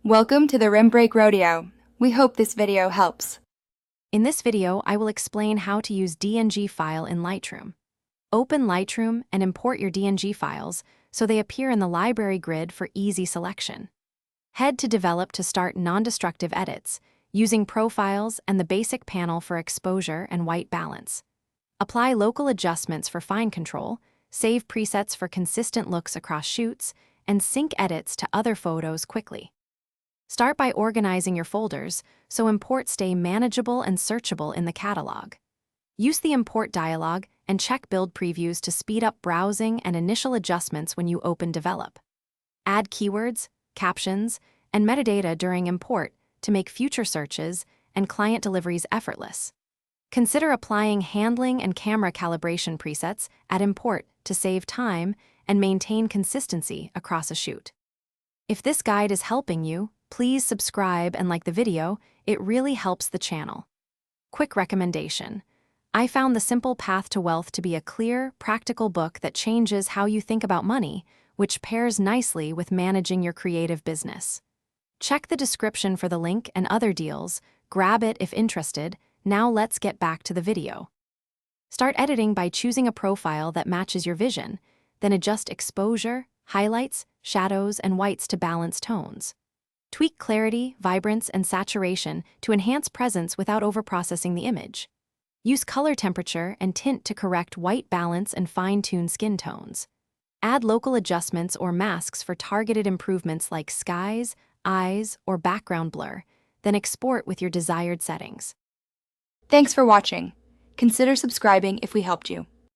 Welcome to the Rim Break Rodeo. We hope this video helps. In this video, I will explain how to use DNG file in Lightroom. Open Lightroom and import your DNG files so they appear in the library grid for easy selection. Head to Develop to start non-destructive edits, using profiles and the basic panel for exposure and white balance. Apply local adjustments for fine control, save presets for consistent looks across shoots, and sync edits to other photos quickly. Start by organizing your folders so imports stay manageable and searchable in the catalog. Use the import dialog and check build previews to speed up browsing and initial adjustments when you open Develop. Add keywords, captions, and metadata during import to make future searches and client deliveries effortless. Consider applying handling and camera calibration presets at import to save time and maintain consistency across a shoot. If this guide is helping you, please subscribe and like the video. It really helps the channel. Quick recommendation. I found The Simple Path to Wealth to be a clear, practical book that changes how you think about money, which pairs nicely with managing your creative business. Check the description for the link and other deals. Grab it if interested. Now let's get back to the video. Start editing by choosing a profile that matches your vision, then adjust exposure, highlights, shadows, and whites to balance tones. Tweak clarity, vibrance, and saturation to enhance presence without overprocessing the image. Use color temperature and tint to correct white balance and fine-tune skin tones. Add local adjustments or masks for targeted improvements like skies, eyes, or background blur, then export with your desired settings. Thanks for watching. Consider subscribing if we helped you.